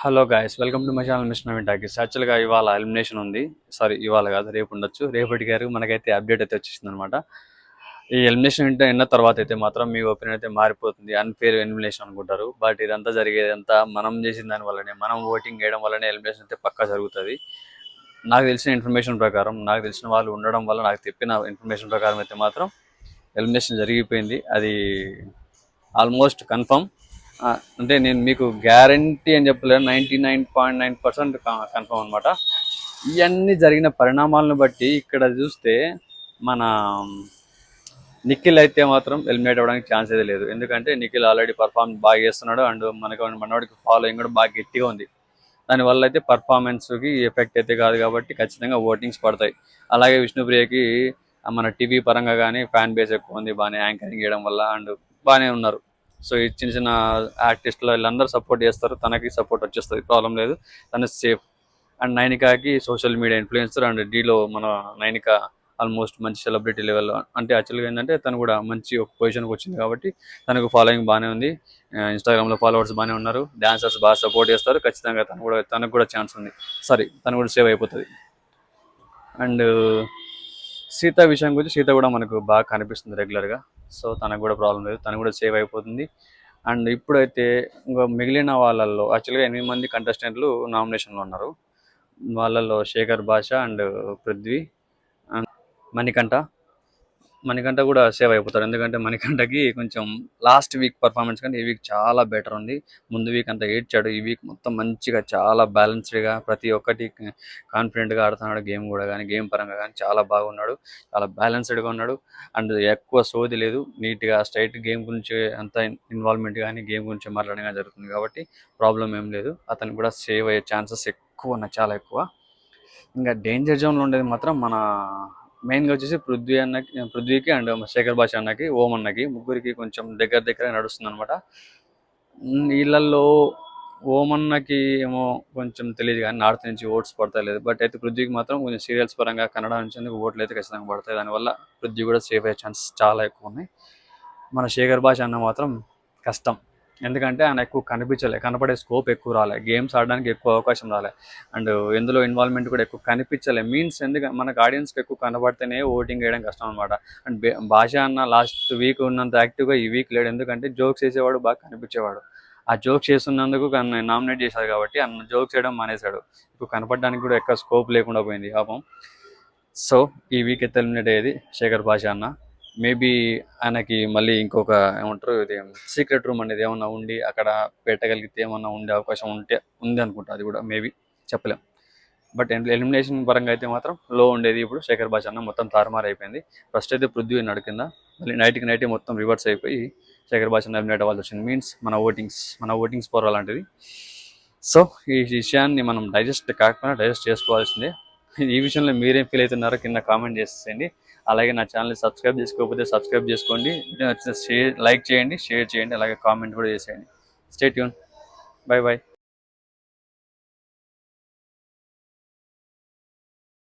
Hello guys, welcome to my channel mister Naveen talkies. యాక్చువల్గా ఇవాళ elimination ఉంది. సారీ, ఇవాళ కాదు, రేపు ఉండొచ్చు. రేపటి గారు మనకైతే అప్డేట్ అయితే వచ్చేసింది అనమాట. ఈ ఎలిమినేషన్ విన్న తర్వాత అయితే మాత్రం మీ ఒపీనియన్ అయితే మారిపోతుంది. అన్ఫేర్ ఎలిమినేషన్ అనుకుంటారు, బట్ ఇదంతా జరిగేదంతా మనం చేసిన దాని వల్లనే, మనం ఓటింగ్ వేయడం వల్లనే ఎలిమినేషన్ అయితే పక్కా జరుగుతుంది. నాకు తెలిసిన ఇన్ఫర్మేషన్ ప్రకారం, నాకు తెలిసిన వాళ్ళు ఉండడం వల్ల, నాకు చెప్పిన ఇన్ఫర్మేషన్ ప్రకారం అయితే మాత్రం ఎలిమినేషన్ జరిగిపోయింది. అది ఆల్మోస్ట్ కన్ఫర్మ్. అంటే నేను మీకు గ్యారంటీ అని చెప్పలేను, 99.9% కన్ఫర్మ్ అనమాట. ఇవన్నీ జరిగిన పరిణామాలను బట్టి ఇక్కడ చూస్తే మన నిఖిల్ అయితే మాత్రం ఎలిమినేట్ అవ్వడానికి ఛాన్స్ అయితే లేదు. ఎందుకంటే నిఖిల్ ఆల్రెడీ పర్ఫార్మ్ బాగా చేస్తున్నాడు, అండ్ మనవాడికి ఫాలోయింగ్ కూడా బాగా గట్టిగా ఉంది. దానివల్ల అయితే పర్ఫార్మెన్స్కి ఎఫెక్ట్ అయితే కాదు, కాబట్టి ఖచ్చితంగా ఓటింగ్స్ పడతాయి. అలాగే విష్ణుప్రియకి మన టీవీ పరంగా కానీ ఫ్యాన్ బేస్ ఎక్కువ ఉంది, బాగానే యాంకరింగ్ చేయడం వల్ల, అండ్ బాగానే ఉన్నారు. సో ఈ చిన్న చిన్న ఆర్టిస్టులు వీళ్ళందరూ సపోర్ట్ చేస్తారు, తనకి సపోర్ట్ వచ్చేస్తుంది, ప్రాబ్లం లేదు, తను సేఫ్. అండ్ నైనికాకి సోషల్ మీడియా ఇన్ఫ్లుయెన్సర్, అండ్ డీలో మన నైనిక ఆల్మోస్ట్ మంచి సెలబ్రిటీ లెవెల్లో. అంటే యాక్చువల్గా ఏంటంటే తను కూడా మంచి ఒక పొజిషన్కి వచ్చింది, కాబట్టి తనకు ఫాలోయింగ్ బాగానే ఉంది. ఇన్స్టాగ్రామ్లో ఫాలోవర్స్ బాగానే ఉన్నారు, డాన్సర్స్ బాగా సపోర్ట్ చేస్తారు. ఖచ్చితంగా తనకు కూడా ఛాన్స్ ఉంది. సారీ, తను కూడా సేవ్ అయిపోతుంది. అండ్ సీత విషయం గురించి, సీత కూడా మనకు బాగా కనిపిస్తుంది రెగ్యులర్గా. సో తనకు కూడా ప్రాబ్లం లేదు, తను కూడా సేవ్ అయిపోతుంది. అండ్ ఇప్పుడైతే ఇంకా మిగిలిన వాళ్ళల్లో యాక్చువల్గా 8 మంది కంటెస్టెంట్లు నామినేషన్లో ఉన్నారు. వాళ్ళల్లో శేఖర్ భాష, అండ్ పృథ్వీ, అండ్ మణికంఠ. మణికంఠ కూడా సేవ్ అయిపోతాడు, ఎందుకంటే మణికంఠకి కొంచెం లాస్ట్ వీక్ పర్ఫార్మెన్స్ కంటే ఈ వీక్ చాలా బెటర్ ఉంది. ముందు వీక్ అంతా ఏడ్చాడు, ఈ వీక్ మొత్తం మంచిగా చాలా బ్యాలెన్స్డ్గా ప్రతి ఒక్కటి కాన్ఫిడెంట్గా ఆడుతున్నాడు. గేమ్ కూడా కానీ, గేమ్ పరంగా కానీ చాలా బాగున్నాడు, చాలా బ్యాలెన్స్డ్గా ఉన్నాడు. అండ్ ఎక్కువ సోది లేదు, నీట్గా స్ట్రైట్ గేమ్ గురించి అంత ఇన్వాల్వ్మెంట్ కానీ, గేమ్ గురించి మాట్లాడడం జరుగుతుంది, కాబట్టి ప్రాబ్లం ఏం లేదు. అతను కూడా సేవ్ అయ్యే ఛాన్సెస్ ఎక్కువ ఉన్నాయి, చాలా ఎక్కువ. ఇంకా డేంజర్ జోన్లో ఉండేది మాత్రం మన మెయిన్గా వచ్చేసి పృథ్వీకి అండ్ శేఖర్ భాష అన్నకి, ఓం అన్నకి, ముగ్గురికి కొంచెం దగ్గర నడుస్తుంది అనమాట. వీళ్ళల్లో ఓం అన్నకి ఏమో కొంచెం తెలియదు కానీ నార్త్ నుంచి ఓట్స్ పడతాయి లేదు, బట్ అయితే పృథ్వీకి మాత్రం కొంచెం సీరియల్స్ పరంగా కన్నడ నుంచి ఓట్లు అయితే ఖచ్చితంగా పడతాయి. దానివల్ల పృథ్వీ కూడా సేఫ్ అయ్యే ఛాన్సెస్ చాలా ఎక్కువ ఉన్నాయి. మన శేఖర్ భాష అన్న మాత్రం కష్టం, ఎందుకంటే ఆయన ఎక్కువ కనపడే స్కోప్ ఎక్కువ రాలే, గేమ్స్ ఆడడానికి ఎక్కువ అవకాశం రాలే, అండ్ ఎందులో ఇన్వాల్వ్మెంట్ కూడా ఎక్కువ కనిపించలే. మీన్స్ ఎందుకంటే మనకు ఆడియన్స్కి ఎక్కువ కనబడితేనే ఓటింగ్ వేయడం కష్టం అనమాట. అండ్ భాష అన్న లాస్ట్ వీక్ ఉన్నంత యాక్టివ్గా ఈ వీక్ లేడు, ఎందుకంటే జోక్స్ వేసేవాడు, బాగా కనిపించేవాడు. ఆ జోక్స్ చేస్తున్నందుకు నామినేట్ చేశారు, కాబట్టి అన్న జోక్స్ చేయడం మానేశాడు. ఇప్పుడు కనపడడానికి కూడా ఎక్కువ స్కోప్ లేకుండా పోయింది పాపం. సో ఈ వీక్ అయితే ఎలిమినేట్ అయ్యేది శేఖర్ భాష అన్న. మేబీ ఆయనకి మళ్ళీ ఇంకొక ఏమంటారు, ఇది సీక్రెట్ రూమ్ అనేది ఏమన్నా ఉండి అక్కడ పెట్టగలిగితే ఏమన్నా ఉండే అవకాశం ఉంది అనుకుంటా, అది కూడా మేబీ చెప్పలేం. బట్ ఎలిమినేషన్ పరంగా అయితే మాత్రం లో ఉండేది. ఇప్పుడు శేఖర్ భాష అన్న మొత్తం తారుమారు అయిపోయింది. ఫస్ట్ అయితే పృథ్వీ నడికింద, మళ్ళీ నైట్కి మొత్తం రివర్స్ అయిపోయి శేఖర్ భాష అన్న ఎలిమినేట్ అవ్వాల్సి వచ్చింది. మీన్స్ మన ఓటింగ్స్ పవర్ అలాంటిది. సో ఈ విషయాన్ని మనం డైజెస్ట్ చేసుకోవాల్సిందే. ఈ విషయంలో మీరేం ఫీల్ అవుతున్నారో కింద కామెంట్ చేసేయండి. అలాగే నా ఛానల్ని సబ్స్క్రైబ్ చేసుకోకపోతే సబ్స్క్రైబ్ చేసుకోండి, లైక్ చేయండి, షేర్ చేయండి, అలాగే కామెంట్ కూడా చేసేయండి. Stay tune. By by.